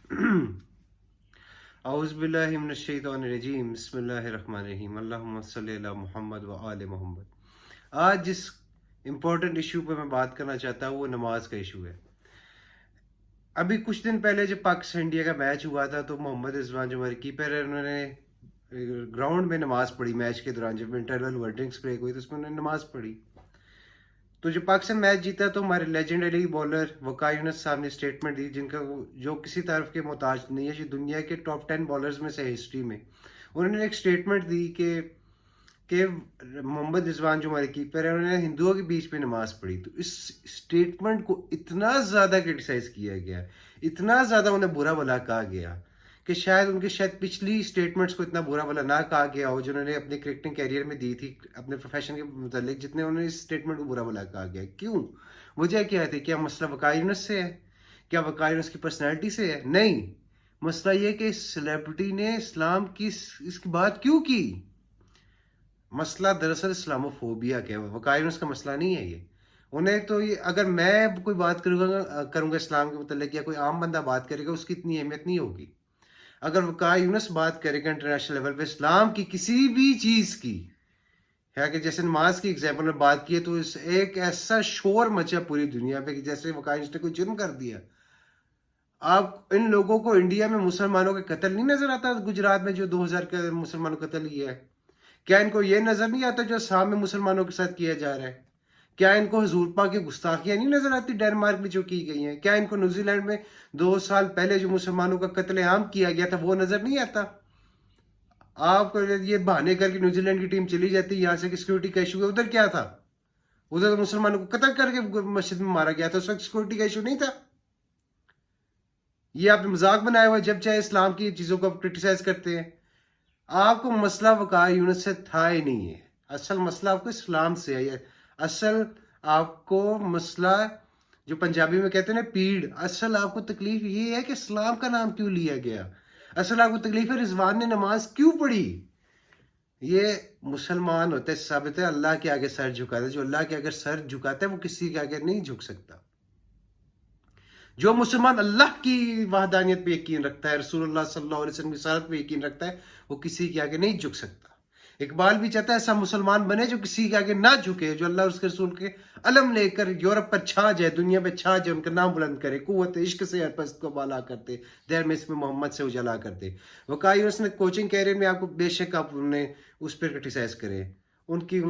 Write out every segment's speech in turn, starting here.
اعوذ باللہ من الشیطان الرجیم، بسم اللہ الرحمن الرحیم، اللہم صلی علی محمد و آل محمد۔ آج جس امپورٹنٹ ایشو پہ میں بات کرنا چاہتا ہوں وہ نماز کا ایشو ہے۔ ابھی کچھ دن پہلے جب پاکستان انڈیا کا میچ ہوا تھا تو محمد رضوان جو ہمارے کیپر ہے انہوں نے گراؤنڈ میں نماز پڑھی میچ کے دوران، جب انٹرول ہوا ڈرنکس بریک ہوئی تو اس میں انہوں نے نماز پڑھی۔ تو جو پاکستان میچ جیتا تو ہمارے لیجنڈری بالر وقار یونس صاحب نے اسٹیٹمنٹ دی، جن کا جو کسی طرف کے محتاج نہیں ہے، جو دنیا کے ٹاپ 10 بالرز میں سے ہسٹری میں۔ انہوں نے ایک اسٹیٹمنٹ دی کہ محمد رضوان جو ہمارے کیپر ہیں انہوں نے ہندوؤں کے بیچ میں نماز پڑھی۔ تو اس اسٹیٹمنٹ کو اتنا زیادہ کرٹیسائز کیا گیا، اتنا زیادہ انہیں برا بھلا کہا گیا کہ شاید پچھلی اسٹیٹمنٹس کو اتنا برا بھلا نہ کہا گیا ہو جنہوں نے اپنے کرکٹنگ کیریئر میں دی تھی اپنے پروفیشن کے متعلق، جتنے انہوں نے اس اسٹیٹمنٹ کو برا بھلا کہا گیا۔ کیوں؟ وجہ کیا تھی؟ کیا مسئلہ وقار یونس سے ہے؟ کیا وقار یونس کی پرسنالٹی سے ہے؟ نہیں، مسئلہ یہ کہ اس سیلیبریٹی نے اسلام کی اس کی بات کیوں کی۔ مسئلہ دراصل اسلامو فوبیا کا ہے، وقار یونس کا مسئلہ نہیں ہے یہ۔ انہیں تو یہ اگر میں کوئی بات کروں گا اسلام کے متعلق یا کوئی عام بندہ بات کرے گا اس کی اتنی اہمیت نہیں ہوگی۔ اگر وقار یونس بات کرے گا انٹرنیشنل لیول پہ اسلام کی کسی بھی چیز کی ہے، کہ جیسے نماز کی ایگزامپل میں بات کی ہے، تو ایک ایسا شور مچا پوری دنیا پہ کہ جیسے وقار یونس نے کوئی جرم کر دیا۔ آپ ان لوگوں کو انڈیا میں مسلمانوں کے قتل نہیں نظر آتا؟ گجرات میں جو 2000 کا مسلمانوں کا قتل کیا ہے، کیا ان کو یہ نظر نہیں آتا جو اسام میں مسلمانوں کے ساتھ کیا جا رہا ہے؟ کیا ان کو حضور پاک کی گستاخیاں نہیں نظر آتی ڈینمارک میں جو کی گئی ہیں؟ کیا ان کو نیوزی لینڈ میں 2 سال پہلے جو مسلمانوں کا قتل عام کیا گیا تھا وہ نظر نہیں آتا؟ آپ کو یہ بہانے کر کے نیوزی لینڈ کی ٹیم چلی جاتی یہاں سے کہ سیکورٹی کا ایشو ہے، ادھر کیا تھا؟ ادھر تو مسلمانوں کو قتل کر کے مسجد میں مارا گیا تھا، اس وقت سیکورٹی کا ایشو نہیں تھا۔ یہ آپ نے مذاق بنایا ہوا، جب چاہے اسلام کی چیزوں کو آپ کرٹیسائز کرتے ہیں۔ آپ کو مسئلہ وقار یونس سے تھا ہی نہیں ہے، اصل مسئلہ آپ کو اسلام سے ہے۔ اصل آپ کو مسئلہ جو پنجابی میں کہتے ہیں نا پیڑ، اصل آپ کو تکلیف یہ ہے کہ اسلام کا نام کیوں لیا گیا۔ اصل آپ کو تکلیف ہے رضوان نے نماز کیوں پڑھی۔ یہ مسلمان ہوتا ہے ثابت ہے اللہ کے آگے سر جھکاتا ہے، جو اللہ کے آگے سر جھکاتا ہے وہ کسی کے آگے نہیں جھک سکتا۔ جو مسلمان اللہ کی وحدانیت پہ یقین رکھتا ہے، رسول اللہ صلی اللہ علیہ وسلم کی رسالت پہ یقین رکھتا ہے، وہ کسی کے آگے نہیں جھک سکتا۔ اقبال بھی چاہتا ہے ایسا مسلمان بنے جو کسی کے آگے نہ جھکے، جو اللہ اور اس کے رسول کے علم لے کر یورپ پر چھا جائے، دنیا پہ چھا جائے، ان کا نام بلند کرے، قوت عشق سے ہر پست کو بالا کرتے، دیر میں اس میں محمد سے اجالا کرتے۔ وقار یونس نے کوچنگ کیریئر میں آپ کو بے شک آپ نے اس پہ کرٹیسائز کرے، ان کی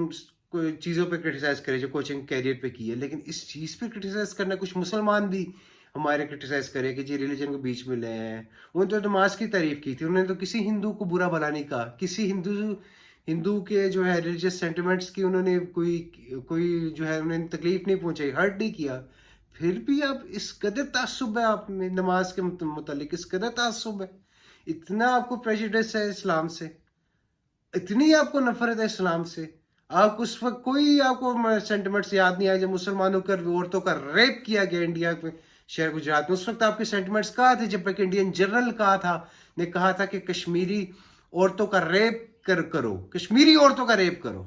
چیزوں پہ کرٹیسائز کرے جو کوچنگ کیریئر پہ کی ہے، لیکن اس چیز پہ کرٹیسائز کرنا کچھ مسلمان بھی ہمارے کرٹیسائز کرے کہ جی ریلیجن کو بیچ میں لے ہیں۔ انہوں نے تو نماز کی تعریف کی تھی، انہوں نے تو کسی ہندو کو برا بھلا نہیں کہا، کسی ہندو کے جو ہے ریلیجس سینٹیمنٹس کی انہوں نے کوئی جو ہے انہوں نے تکلیف نہیں پہنچائی، ہرٹ نہیں کیا۔ پھر بھی آپ اس قدر تعصب ہے آپ میں نماز کے متعلق، اس قدر تعصب ہے، اتنا آپ کو پریجوڈس ہے اسلام سے، اتنی آپ کو نفرت ہے اسلام سے۔ آپ کو اس وقت کوئی آپ کو سینٹیمنٹس یاد نہیں آئے جب مسلمانوں کا عورتوں کا ریپ کیا گیا انڈیا میں شہر گجرات میں، اس وقت آپ کے سینٹیمنٹس کہاں تھے؟ جب ایک انڈین جنرل نے کہا تھا کہ کشمیری عورتوں کا ریپ کرو، کشمیری عورتوں کا ریپ کرو،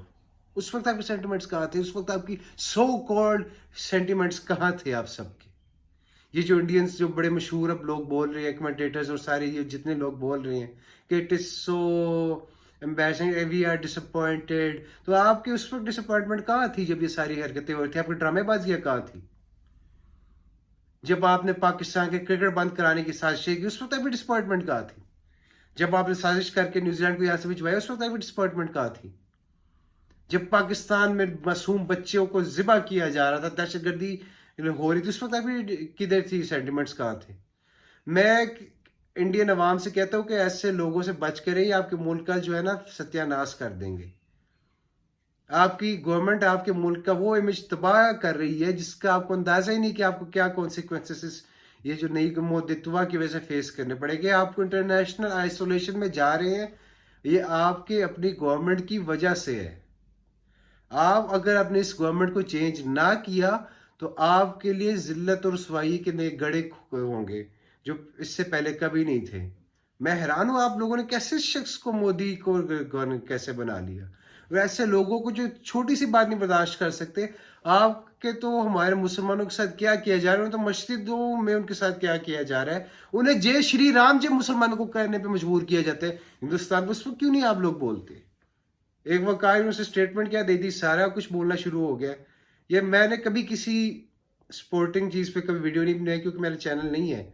اس وقت آپ کے سینٹیمنٹس کہاں تھے؟ اس وقت آپ کی سو کالڈ سینٹیمنٹس کہاں تھے آپ سب کے؟ یہ جو انڈینس جو بڑے مشہور اب لوگ بول رہے ہیں کمنٹیٹرز اور سارے یہ جتنے لوگ بول رہے ہیں کہ it is so embarrassing, we are disappointed, تو آپ کی اس وقت ڈس اپوائنٹمنٹ کہاں تھی جب یہ ساری حرکتیں ہو رہی تھی؟ آپ کی ڈرامے بازیاں کہاں تھی؟ جب آپ نے پاکستان کے کرکٹ بند کرانے کی سازشیں کی اس وقت آپ کی ڈس اپوائنٹمنٹ کہاں تھی؟ جب آپ نے سازش کر کے نیوزی لینڈ کو یہاں سے بھجوایا اس وقت آپ کی ڈس اپوائنٹمنٹ کہاں تھی؟ جب پاکستان میں معصوم بچوں کو ذبح کیا جا رہا تھا، دہشت گردی ہو رہی تھی، اس وقت آپ کی کدھر تھی سینٹیمنٹس کہاں تھے؟ میں انڈین عوام سے کہتا ہوں کہ ایسے لوگوں سے بچ کے رہیے، آپ کے ملک کا جو ہے نا ستیہ ناش کر دیں گے۔ آپ کی گورنمنٹ آپ کے ملک کا وہ امیج تباہ کر رہی ہے جس کا آپ کو اندازہ ہی نہیں کہ آپ کو کیا کانسیکوینسز یہ جو نئی مودتوا کی وجہ سے فیس کرنے پڑے گے۔ آپ کو انٹرنیشنل آئسولیشن میں جا رہے ہیں، یہ آپ کے اپنی گورنمنٹ کی وجہ سے ہے۔ آپ اگر اپنے اس گورنمنٹ کو چینج نہ کیا تو آپ کے لیے ذلت اور رسوائی کے نئے گڑھے ہوں گے جو اس سے پہلے کبھی نہیں تھے۔ میں حیران ہوں آپ لوگوں نے کیسے شخص کو مودی کو کیسے بنا لیا۔ اور ایسے لوگوں کو جو چھوٹی سی بات نہیں برداشت کر سکتے. آپ کے تو ہمارے مسلمانوں کے ساتھ کیا کیا جا رہا ہے, تو مسجدوں میں ان کے ساتھ کیا کیا جا رہا ہے. انہیں جے شری رام جب مسلمانوں کو کہنے پہ مجبور کیا جاتا ہے ہندوستان میں, اس وقت کیوں نہیں آپ لوگ بولتے؟ ایک وقت انہوں نے اسٹیٹمنٹ کیا دے دی, سارا کچھ بولنا شروع ہو گیا. یہ میں نے کبھی کسی سپورٹنگ چیز پہ کبھی ویڈیو نہیں بنائی, کیونکہ میرا چینل نہیں ہے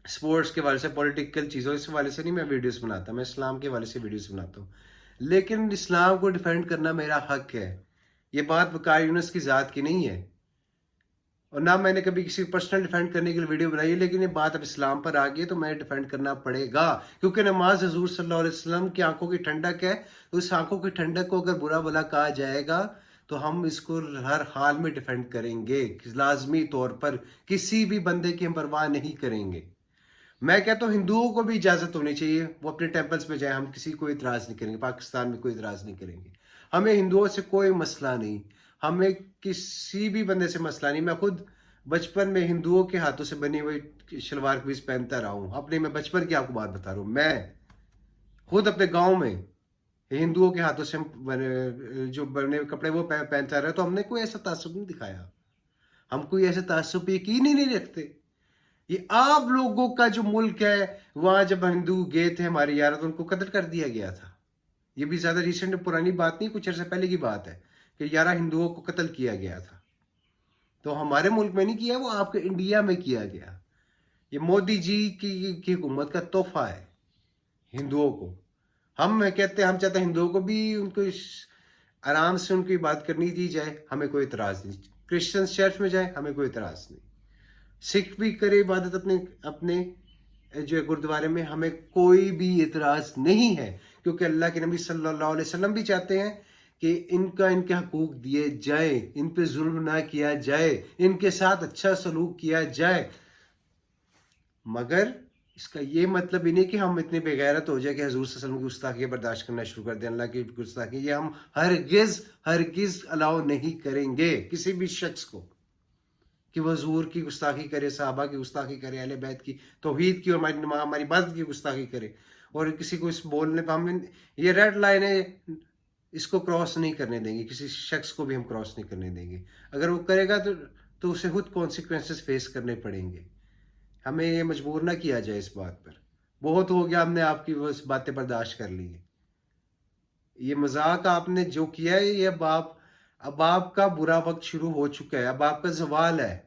سپورٹس کے حوالے سے, پولیٹیکل چیزوں اس حوالے سے نہیں میں ویڈیوز بناتا, میں اسلام کے حوالے سے ویڈیوز بناتا ہوں. لیکن اسلام کو ڈیفینڈ کرنا میرا حق ہے. یہ بات وقار یونس کی ذات کی نہیں ہے, اور نہ میں نے کبھی کسی پرسنل ڈیفینڈ کرنے کے لیے ویڈیو بنائی ہے. لیکن یہ بات اب اسلام پر آ گئی ہے تو میں ڈیفینڈ کرنا پڑے گا, کیونکہ نماز حضور صلی اللہ علیہ وسلم کی آنکھوں کی ٹھنڈک ہے. تو اس آنکھوں کی ٹھنڈک کو اگر برا بھلا کہا جائے گا تو ہم اس کو ہر حال میں ڈیفینڈ کریں گے, لازمی طور پر. کسی بھی بندے کی ہم پرواہ نہیں کریں گے. میں کہتا ہوں ہندوؤں کو بھی اجازت ہونی چاہیے, وہ اپنے ٹیمپلز میں جائیں, ہم کسی کو اعتراض نہیں کریں گے, پاکستان میں کوئی اعتراض نہیں کریں گے. ہمیں ہندوؤں سے کوئی مسئلہ نہیں, ہمیں کسی بھی بندے سے مسئلہ نہیں. میں خود بچپن میں ہندوؤں کے ہاتھوں سے بنی ہوئی شلوار قمیض پہنتا رہا ہوں. اپنے میں بچپن کی آپ کو بات بتا رہا ہوں, میں خود اپنے گاؤں میں ہندوؤں کے ہاتھوں سے جو بنے کپڑے وہ پہنتا رہا, تو ہم نے کوئی ایسا تعصب نہیں دکھایا. ہم کوئی ایسے تعصب پہ یقین ہی نہیں رکھتے. یہ آپ لوگوں کا جو ملک ہے, وہاں جب ہندو گئے تھے ہمارے یار تو ان کو قتل کر دیا گیا تھا. یہ بھی زیادہ ریسنٹ پرانی بات نہیں, کچھ عرصے پہلے کی بات ہے کہ 11 ہندوؤں کو قتل کیا گیا تھا. تو ہمارے ملک میں نہیں کیا, وہ آپ کے انڈیا میں کیا گیا. یہ مودی جی کی حکومت کا تحفہ ہے ہندوؤں کو. ہم کہتے ہیں, ہم چاہتے ہیں ہندوؤں کو بھی ان کو آرام سے ان کی بات کرنی دی جائے, ہمیں کوئی اعتراض نہیں. کرسچن چرچ میں جائیں, ہمیں کوئی اعتراض نہیں. سکھ بھی کرے عبادت اپنے جو گردوارے میں, ہمیں کوئی بھی اعتراض نہیں ہے. کیونکہ اللہ کے نبی صلی اللہ علیہ وسلم بھی چاہتے ہیں کہ ان کے حقوق دیے جائیں, ان پہ ظلم نہ کیا جائے, ان کے ساتھ اچھا سلوک کیا جائے. مگر اس کا یہ مطلب ہی نہیں کہ ہم اتنے بے غیرت ہو جائے کہ حضور صلی اللہ علیہ وسلم کی گستاخی برداشت کرنا شروع کر دیں. اللہ کی گستاخی یہ ہم ہرگز الاؤ نہیں کریں گے کسی بھی شخص کو, کہ وہ حضور کی گستاخی کرے, صحابہ کی گستاخی کرے, اہل بیت کی, توحید کی اور ہماری عبادت کی گستاخی کرے. اور کسی کو اس بولنے پہ ہم یہ ریڈ لائن ہے, اس کو کراس نہیں کرنے دیں گے. کسی شخص کو بھی ہم کراس نہیں کرنے دیں گے. اگر وہ کرے گا تو اسے خود کانسیکوینسز فیس کرنے پڑیں گے. ہمیں یہ مجبور نہ کیا جائے اس بات پر. بہت ہو گیا, ہم نے آپ کی وہ باتیں برداشت کر لی ہیں. یہ مذاق آپ نے جو کیا ہے, یہ اب آپ کا برا وقت شروع ہو چکا ہے. اب آپ کا زوال ہے.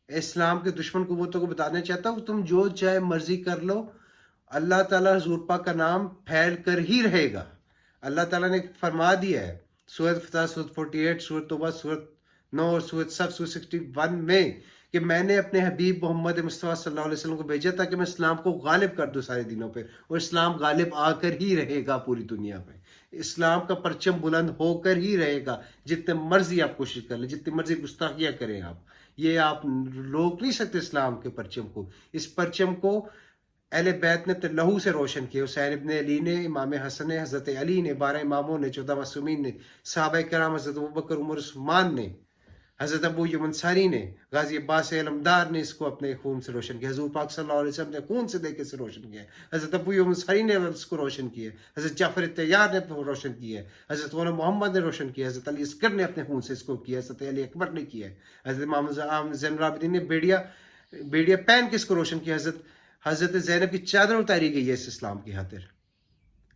اسلام کے دشمن قوتوں کو بتانا چاہتا ہوں, تم جو چاہے مرضی کر لو, اللہ تعالیٰ حضور پاک کا نام پھیل کر ہی رہے گا. اللہ تعالیٰ نے فرما دیا ہے سورۃ فتح, سورۃ 48, سورۃ توبہ, سورۃ 9 اور سورۃ صف, سورۃ 61 میں کہ میں نے اپنے حبیب محمد مصطفیٰ صلی اللہ علیہ وسلم کو بھیجا تاکہ میں اسلام کو غالب کر دوں سارے دینوں پہ, اور اسلام غالب آ کر ہی رہے گا پوری دنیا میں. اسلام کا پرچم بلند ہو کر ہی رہے گا. جتنے مرضی آپ کوشش کر لیں, جتنی مرضی گستاخیاں کریں یہ آپ روک نہیں سکتے اسلام کے پرچم کو. اس پرچم کو اہل بیت نے اپنے لہو سے روشن کیا. حسین ابن علی نے, امام حسن نے, حضرت علی نے, 12 اماموں نے, 14 معصومین نے, صحابہ کرام حضرت ابوبکر, عمر, عثمان نے, حضرت ابو ایوب انصاری نے, غازی عباس علمدار نے اس کو اپنے خون سے روشن کیا. حضور پاک صلی اللہ علیہ وسلم نے خون سے دے کے اسے روشن کیا. حضرت ابو ایوب انصاری نے اس کو روشن کیا. حضرت جعفر طیار نے روشن کیا. حضرت مولانا محمد نے روشن کیا. حضرت علی اصغر نے اپنے خون سے اس کو کیا. حضرت علی اکبر نے کیا. حضرت امام زین العابدین نے بیڑیا پہن کے اس کو روشن کیا. حضرت زینب کی چادر اتاری گئی ہے اس اسلام کی خاطر.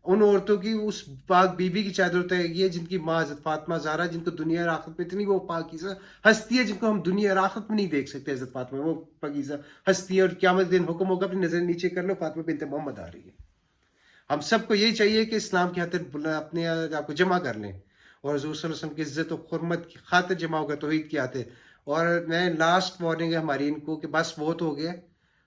ان عورتوں کی اس پاک بی بی کی چادر اتاری گئی ہے جن کی ماں حضرت فاطمہ زہرا, جن کو دنیا اور آخرت میں اتنی وہ پاکیزہ ہستی ہے جن کو ہم دنیا اور آخرت میں نہیں دیکھ سکتے. حضرت فاطمہ وہ پاکیزہ ہستی ہے, اور قیامت دن حکم ہوگا اپنی نظر نیچے کر لو, فاطمہ بنت محمد آ رہی ہے. ہم سب کو یہی چاہیے کہ اسلام کی خاطر اپنے آپ کو جمع کر لیں, اور حضور صلی اللہ علیہ وسلم کی عزت و حرمت کی خاطر جمع ہوگا, توحید کی خاطر. اور میں لاسٹ وارننگ ہے ہماری ان کو کہ بس بہت ہو گیا,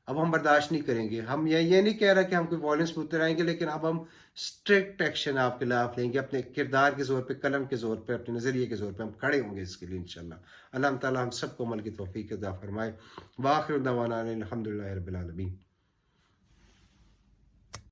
اب ہم برداشت نہیں کریں گے. ہم یہ نہیں کہہ رہا کہ ہم کوئی وائلنس میں اتر آئیں گے, لیکن اب ہم اسٹرکٹ ایکشن آپ کے خلاف لیں گے. اپنے کردار کے زور پہ, قلم کے زور پہ, اپنے نظریے کے زور پہ ہم کھڑے ہوں گے اس کے لیے انشاءاللہ. اللہ تعالیٰ ہم سب کو عمل کی توفیق عطا فرمائے. وآخر دعوانا الحمدللہ رب العالمین.